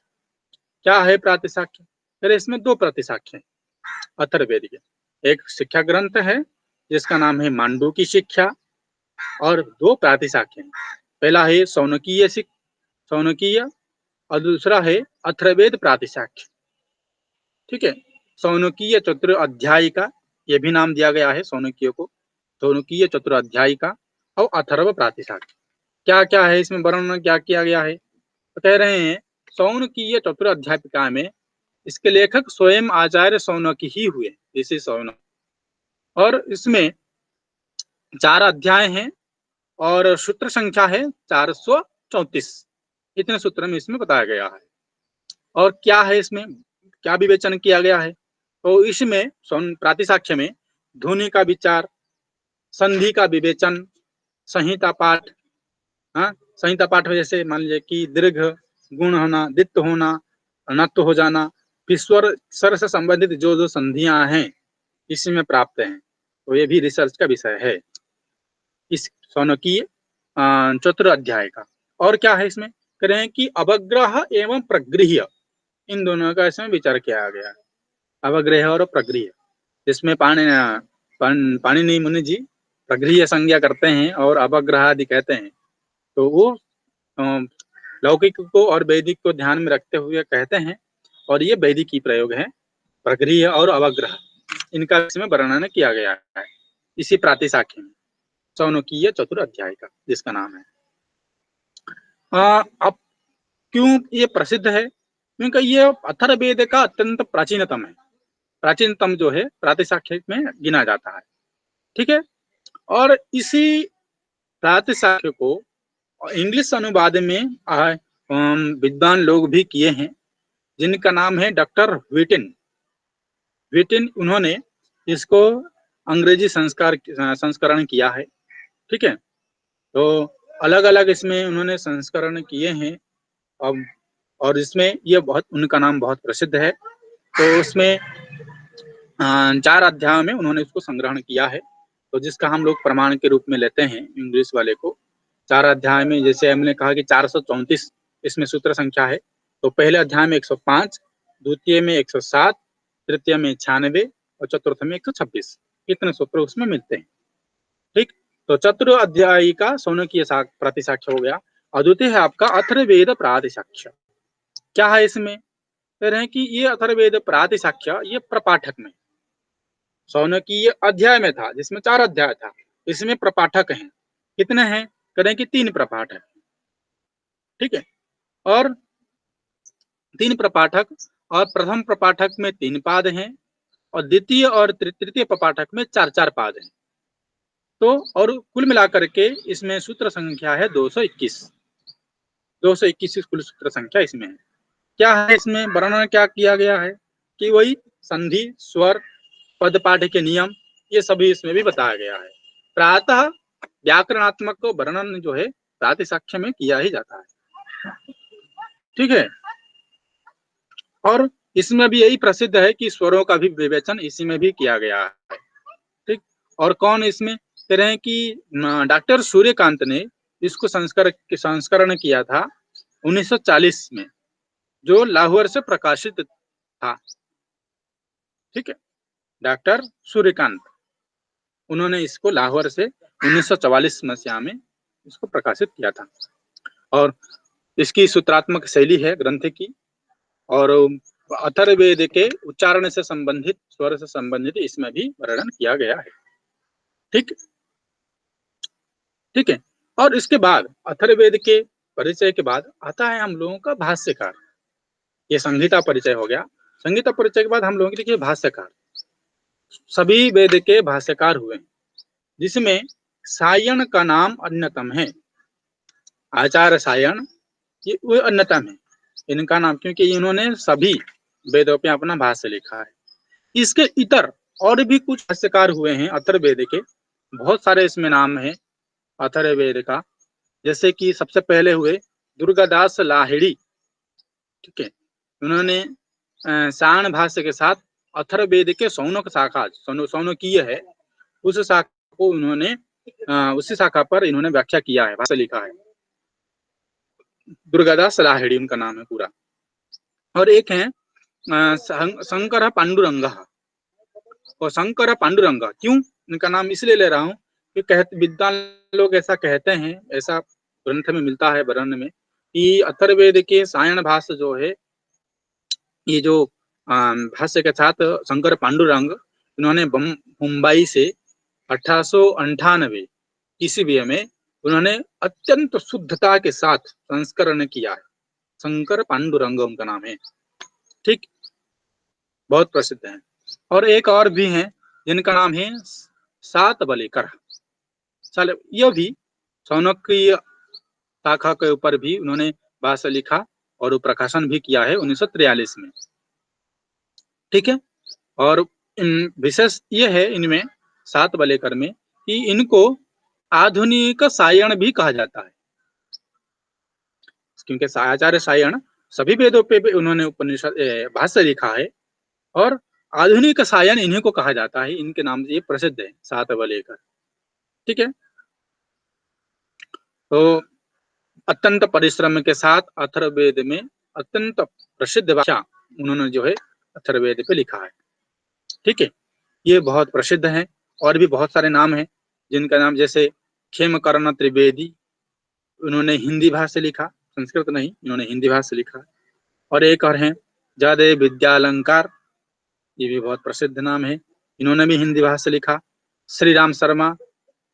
[SPEAKER 1] क्या है प्रातिशाख्य? फिर इसमें 2 प्रातिशाख्य हैं अथर्ववेद के। एक शिक्षा ग्रंथ है जिसका नाम है मांडुकी शिक्षा, और 2 प्रातिशाख्य हैं। पहला है सौनकीय और दूसरा है अथर्ववेद प्रातिशाख्य। ठीक है। सौनकीय चतुर अध्याय का ये भी नाम दिया गया है सौनकीय को, सौनकीय चतुर अध्याय का, और अथर्व प्रातिशाख्य। क्या क्या है इसमें वर्णन क्या किया गया है? तो कह रहे हैं सौनकीय चतुर अध्यापिका में इसके लेखक स्वयं आचार्य सौनक ही हुए, ऋषि सौनक। और इसमें 4 अध्याय हैं और सूत्र संख्या है 434। इतने सूत्र में इसमें बताया गया है। और क्या है इसमें, क्या विवेचन किया गया है? तो इसमें प्रातिशाख्य में ध्वनि का विचार, संधि का विवेचन, संहिता पाठ, संहिता पाठ में जैसे मान लीजिए कि दीर्घ, गुण होना, दित्त होना, अनत्व हो जाना, फिर स्वर से संबंधित जो जो संधियां हैं इसी में प्राप्त हैं, तो ये भी रिसर्च का विषय है इस शौनकीय चतुर्थ अध्याय का। और क्या है इसमें, कह रहे हैं कि अवग्रह एवं प्रगृह्य, इन दोनों का इसमें विचार किया गया है, अवग्रह और प्रगृह्य, जिसमें पाणिनि मुनि जी प्रगृह्य संज्ञा करते हैं और अवग्रह आदि कहते हैं, तो वो लौकिक को और वैदिक को ध्यान में रखते हुए कहते हैं, और ये वैदिक ही प्रयोग है, प्रगृह्य और अवग्रह, इनका इसमें वर्णन किया गया है इसी प्रातिशाख्य में, शौनकीय चतुर्थ अध्याय का जिसका नाम है। अब क्यों ये प्रसिद्ध है, क्योंकि ये अथर्ववेद का अत्यंत प्राचीनतम है, प्राचीनतम जो है प्रातिशाख्य में गिना जाता है, ठीक है। और इसी प्रातिशाख्य को इंग्लिश अनुवाद में विद्वान लोग भी किए हैं, जिनका नाम है डॉक्टर व्हिटिन, उन्होंने इसको अंग्रेजी संस्करण किया है, ठीक है। तो अलग अलग इसमें उन्होंने संस्करण किए हैं, और इसमें ये बहुत, उनका नाम बहुत प्रसिद्ध है। तो उसमें 4 अध्यायों में उन्होंने इसको संग्रहण किया है, तो जिसका हम लोग प्रमाण के रूप में लेते हैं इंग्लिश वाले को। 4 अध्याय में जैसे हमने कहा कि 434 इसमें सूत्र संख्या है, तो पहले अध्याय में 105, द्वितीय में 107, तृतीय में 96 और चतुर्थ में 126, इतने सूत्र उसमें मिलते हैं, ठीक। तो चतुर्थ अध्याय का शौनकीय प्रातिशाख्य हो गया। अद्वितीय है आपका अथर्ववेद प्रातिशाख्य। क्या है इसमें, कह रहे हैं कि ये अथर्ववेद प्रातिशाख्य ये प्रपाठक में, शौनकीय अध्याय में था जिसमें 4 अध्याय था, इसमें प्रपाठक हैं, कितने हैं, कह रहे हैं कि 3 प्रपाठक, ठीक है। और 3 प्रपाठक, और प्रथम प्रपाठक में 3 पाद हैं, और द्वितीय और तृतीय प्रपाठक में 4-4 पाद हैं। तो और कुल मिलाकर के इसमें सूत्र संख्या है 221 कुल सूत्र संख्या इसमें है। क्या है इसमें वर्णन क्या किया गया है कि वही संधि, स्वर, पद पाठ के नियम, ये सभी इसमें भी बताया गया है। प्रातः व्याकरणात्मक वर्णन जो है प्रातिशाख्य में किया ही जाता है, ठीक है। और इसमें भी यही प्रसिद्ध है कि स्वरों का भी विवेचन इसी में भी किया गया है, ठीक। और कौन इसमें, कह रहे हैं कि डॉक्टर सूर्यकांत ने इसको संस्करण किया था 1940 में, जो लाहौर से प्रकाशित था, ठीक है। डॉक्टर सूर्यकांत, उन्होंने इसको लाहौर से 1944 मसीहा में इसको प्रकाशित किया था। और इसकी सूत्रात्मक शैली है ग्रंथ की, और अथर्ववेद के उच्चारण से संबंधित, स्वर से संबंधित इसमें भी वर्णन किया गया है, ठीक है। और इसके बाद अथर्ववेद के परिचय के बाद आता है हम लोगों का भाष्यकार। ये संहिता परिचय हो गया। संहिता परिचय के बाद हम लोगों के देखिए भाष्यकार, सभी वेद के भाष्यकार हुए, जिसमें सायण का नाम अन्यतम है, आचार्य सायण, ये वो अन्यतम है इनका नाम, क्योंकि इन्होंने सभी वेदों पे अपना भाष्य लिखा है। इसके इतर और भी कुछ भाष्यकार हुए हैं अथर्ववेद के, बहुत सारे इसमें नाम है अथर्ववेद का। जैसे कि सबसे पहले हुए दुर्गादास लाहिड़ी, ठीक है। उन्होंने सायण भाष्य के साथ अथर्ववेद के शौनक शाखा, शौनकीय है, उस शाखा को उन्होंने उसी शाखा पर इन्होंने व्याख्या किया है, भाष्य लिखा है। दुर्गादास लाहिड़ी उनका नाम है पूरा। और एक है शंकर पांडुरंग, और शंकर पांडुरंग क्यों इनका नाम इसलिए ले रहा हूँ कि विद्वान लोग ऐसा कहते हैं, ऐसा ग्रंथ में मिलता है वर्णन में, कि अथर्ववेद के सायण भाष्य जो है, ये जो भाष्य के साथ शंकर पांडुरंग, इन्होंने मुंबई से 1898 ईस्वी में उन्होंने अत्यंत शुद्धता के साथ संस्करण किया है। शंकर पांडुरंग उनका नाम है, ठीक, बहुत प्रसिद्ध है। और एक और भी है जिनका नाम है सातवलेकर, यह भी शौनकीय शाखा के ऊपर भी उन्होंने भाष्य लिखा और प्रकाशन भी किया है 1943 में, ठीक है। और विशेष ये है इनमें सातवलेकर में कि इनको आधुनिक सायण भी कहा जाता है, क्योंकि आचार्य सायण सभी वेदों पे भी उन्होंने उपनिषद भाष्य लिखा है, और आधुनिक सायन इन्हीं को कहा जाता है, इनके नाम से ये प्रसिद्ध है, 7 लेकर। ठीक है, तो अत्यंत परिश्रम के साथ अथर्ववेद में अत्यंत प्रसिद्ध भाषा उन्होंने जो है अथर्ववेद पे लिखा है। ठीक है, ये बहुत प्रसिद्ध है। और भी बहुत सारे नाम हैं जिनका नाम, जैसे खेमकर्ण त्रिवेदी, उन्होंने हिंदी भाषा से लिखा, संस्कृत नहीं, इन्होंने हिंदी भाषा से लिखा। और एक और हैं जयदेव विद्यालंकार, ये भी बहुत प्रसिद्ध नाम है, इन्होंने भी हिंदी भाषा से लिखा। श्री राम शर्मा,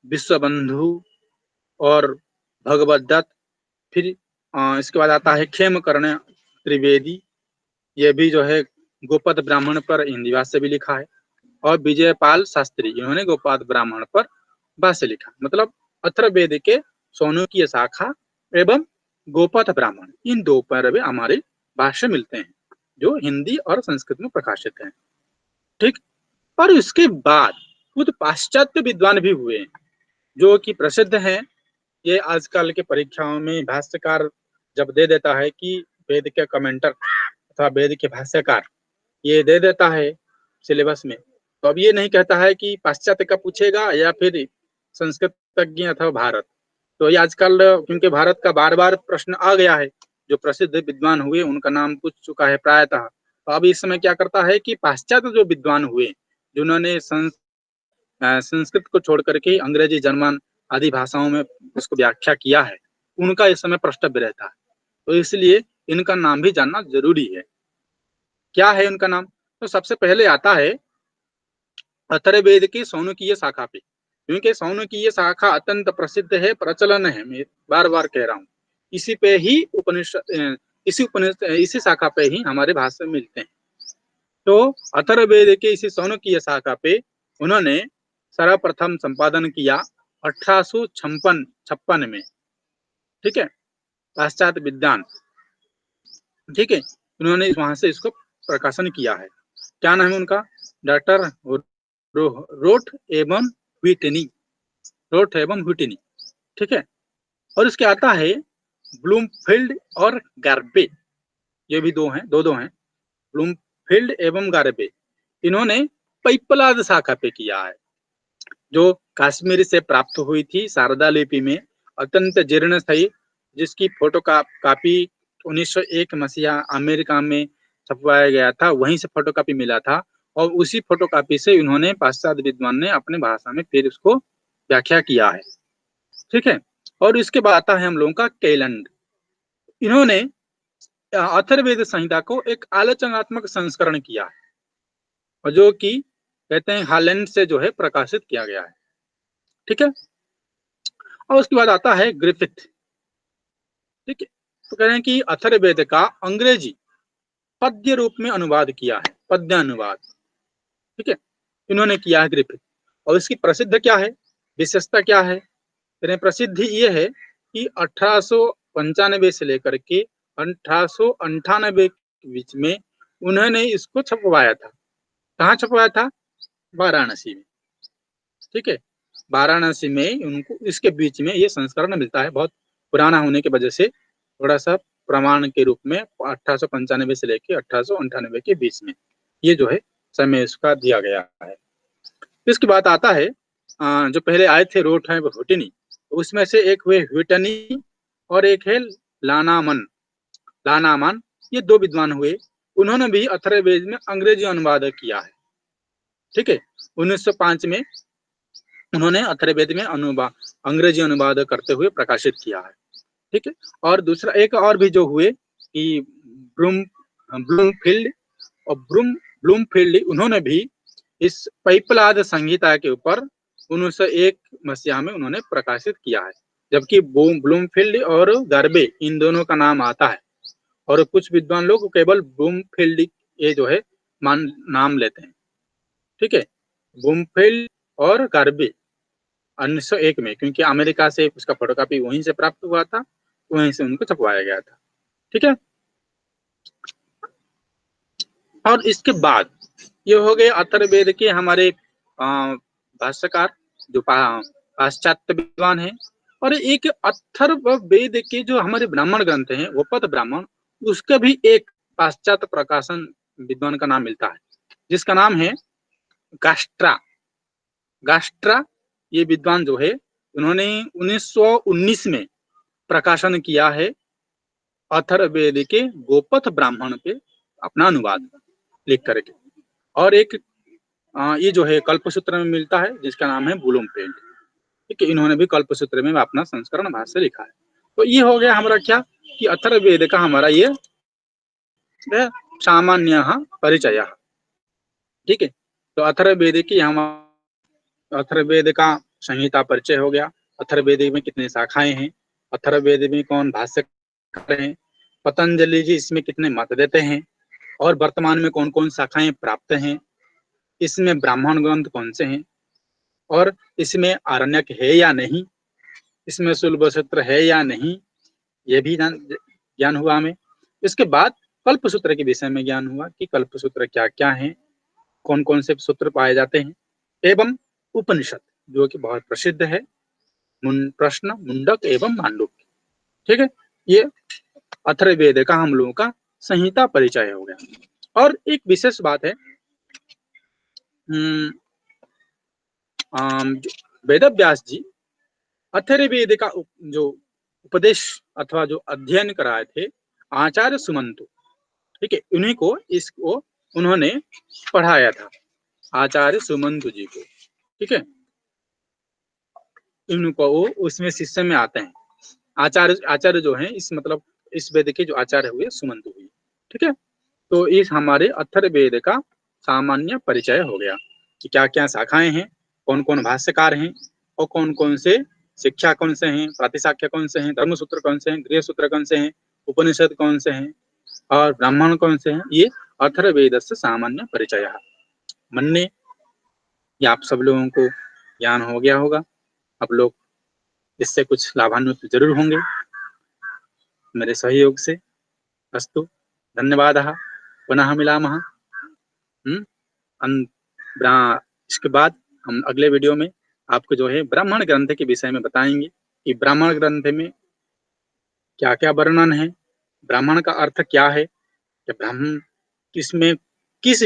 [SPEAKER 1] विश्वबंधु और भगवत दत्त। फिर इसके बाद आता है खेमकर्ण त्रिवेदी, ये भी जो है गोपद ब्राह्मण पर हिंदी भाषा से भी लिखा है। और विजयपाल शास्त्री, इन्होंने गोपाद ब्राह्मण पर भाष्य लिखा। मतलब अथर्ववेद के सौनकीय शाखा एवं गोपद ब्राह्मण, इन दो पर भी हमारे भाष्य मिलते हैं जो हिंदी और संस्कृत में प्रकाशित हैं। ठीक, और इसके बाद खुद पाश्चात्य विद्वान भी हुए हैं जो कि प्रसिद्ध हैं। ये आजकल के परीक्षाओं में भाष्यकार जब दे देता है कि वेद के कमेंटर अथवा वेद के भाष्यकार, ये दे देता है सिलेबस में, तो अब ये नहीं कहता है कि पाश्चात्य का पूछेगा या फिर संस्कृत तज्ञ अथवा भारत। तो ये आजकल क्योंकि भारत का बार बार प्रश्न आ गया है, जो प्रसिद्ध विद्वान हुए उनका नाम पूछ चुका है प्रायतः, तो अब इस समय क्या करता है कि पाश्चात्य जो विद्वान हुए जिन्होंने संस्कृत को छोड़ करके अंग्रेजी, जर्मन आदि भाषाओं में उसको व्याख्या किया है, उनका इस समय प्रश्नव्य रहता है। तो इसलिए इनका नाम भी जानना जरूरी है। क्या है उनका नाम? तो सबसे पहले आता है अथर्ववेद की सौनकीय शाखा पे, क्योंकि सौनकीय शाखा अत्यंत प्रसिद्ध है, प्रचलन है, मैं बार बार कह रहा हूँ। इसी पे ही उपनिषद, इसी शाखा पे ही हमारे भाष्य मिलते हैं। तो अथर्ववेद के इसी सौनकीय शाखा पे उन्होंने सर्वप्रथम संपादन किया 1856 में। ठीक है, पाश्चात्य विद्वान, ठीक है, उन्होंने वहां से इसको प्रकाशन किया है। क्या नाम है उनका? डॉक्टर रोट एवं व्हिटनी, रोट एवं व्हिटनी। ठीक है, और इसके आता है ब्लूमफील्ड और गार्बे, ये भी दो हैं, दो हैं, ब्लूमफील्ड एवं गार्बे। इन्होंने पैपलाद शाखा पे किया है, जो कश्मीर से प्राप्त हुई थी शारदा लिपि में, अत्यंत जीर्ण थी, जिसकी फोटो कापी 1901 मसीहा अमेरिका में छपवाया गया था, वहीं से फोटो कापी मिला था। और उसी फोटो कापी से उन्होंने पाश्चात्य विद्वान ने अपने भाषा में फिर उसको व्याख्या किया है। ठीक है, और इसके बाद आता है हम लोगों का कैलंड। इन्होंने अथर्ववेद संहिता को एक आलोचनात्मक संस्करण किया है, और जो कि कहते हैं हालैंड से जो है प्रकाशित किया गया है। ठीक है, और उसके बाद आता है ग्रिफिथ। ठीक है, तो कह रहे हैं कि अथर्ववेद का अंग्रेजी पद्य रूप में अनुवाद किया है, पद्य अनुवाद। ठीक है, इन्होंने किया है ग्रिफिथ। और इसकी प्रसिद्ध क्या है, विशेषता क्या है? प्रसिद्धि ये है कि 1895 से लेकर के 1898 के बीच में उन्होंने इसको छपवाया था। कहाँ छपवाया था? वाराणसी में। ठीक है, वाराणसी में उनको इसके बीच में ये संस्करण मिलता है। बहुत पुराना होने की वजह से थोड़ा सा प्रमाण के रूप में 1895 से लेकर 1898 के बीच में ये जो है समय इसका दिया गया है। इसके बाद आता है जो पहले आए थे रोट है व्हिटनी, उसमें से एक हुए व्हिटनी और एक है लानामन, ये दो विद्वान हुए। उन्होंने भी अथर्ववेद में अंग्रेजी अनुवाद किया है। ठीक है, 1905 में उन्होंने अथर्ववेद में अंग्रेजी अनुवाद करते हुए प्रकाशित किया है। ठीक है, और दूसरा एक और भी जो हुए कि ब्लूमफील्ड और ब्लूमफील्ड, उन्होंने भी इस पैपलाद संहिता के ऊपर 1901 मसीहा में उन्होंने प्रकाशित किया है। जबकि ब्लूमफील्ड और गार्बे, इन दोनों का नाम आता है, और कुछ विद्वान लोग केवल ब्लूमफील्ड ये जो है नाम लेते हैं। ठीक है, ब्लूमफील्ड और गार्बे 1901 में, क्योंकि अमेरिका से उसका फोटोकॉपी वहीं से प्राप्त हुआ था, वहीं से उनको छपवाया गया था। ठीक है, और इसके बाद ये हो गए अथर्ववेद के हमारे भाष्यकार जो पाश्चात्य विद्वान हैं। और एक अथर्ववेद के जो हमारे ब्राह्मण ग्रंथ हैं, उपपद ब्राह्मण, उसका भी एक पाश्चात्य प्रकाशन विद्वान का नाम मिलता है, जिसका नाम है गास्ट्रा। गास्ट्रा ये विद्वान जो है, उन्होंने 1919 में प्रकाशन किया है अथर्ववेद के गोपथ ब्राह्मण पे अपना अनुवाद लिख करके। और एक ये जो है कल्पसूत्र में मिलता है, जिसका नाम है ब्लूमफील्ड। ठीक है, इन्होंने भी कल्पसूत्र में अपना संस्करण भाष्य लिखा है। तो ये हो गया हमारा क्या कि अथर्ववेद का हमारा ये सामान्य परिचय। ठीक है, तो अथर्ववेद की हम अथर्ववेद का संहिता परिचय हो गया, अथर्ववेद में कितने शाखाएं हैं, अथर्ववेद में कौन भाष्यकार हैं, पतंजलि जी इसमें कितने मत देते हैं, और वर्तमान में कौन कौन शाखाएं प्राप्त हैं, इसमें ब्राह्मण ग्रंथ कौन से हैं, और इसमें आरण्यक है या नहीं, इसमें शुल्बसूत्र है या नहीं, ये भी ज्ञान हुआ हमें। इसके बाद कल्पसूत्र के विषय में ज्ञान हुआ कि कल्पसूत्र क्या क्या है, कौन कौन से सूत्र पाए जाते हैं, एवं उपनिषद जो कि बहुत प्रसिद्ध है, प्रश्न, मुंडक एवं मांडुक्य। ठीक है, ये अथर्ववेद का हम लोगों का संहिता परिचय हो गया। और एक विशेष बात है, वेदव्यास जी अथर्ववेद का जो उपदेश अथवा जो अध्ययन कराए थे आचार्य सुमंतु, ठीक है, उन्हीं को इसको उन्होंने पढ़ाया था, आचार्य सुमंतु जी को। ठीक है, इनको वो उसमें शिष्य में आते हैं। आचार्य जो है इस मतलब इस वेद के जो आचार्य हुए सुमंतु हुए। ठीक है, तो इस हमारे अथर्ववेद का सामान्य परिचय हो गया कि क्या क्या शाखाएं हैं, कौन कौन भाष्यकार हैं, और कौन कौन से शिक्षा कौन से हैं, प्रातिशाख्य कौन से हैं, धर्मसूत्र कौन से हैं, गृहसूत्र कौन से हैं, उपनिषद कौन से हैं, और ब्राह्मण कौन से हैं। ये अथर्ववेद से सामान्य परिचय। मन्ने ये आप सब लोगों को ज्ञान हो गया होगा, आप लोग इससे कुछ लाभान्वित जरूर होंगे मेरे सहयोग से। अस्तु, धन्यवादः, पुनः मिलामः। इसके बाद हम अगले वीडियो में आपको जो है ब्राह्मण ग्रंथ के विषय में बताएंगे कि ब्राह्मण ग्रंथ में क्या क्या वर्णन है, ब्राह्मण का अर्थ क्या है, कि ब्राह्मण किसमें किस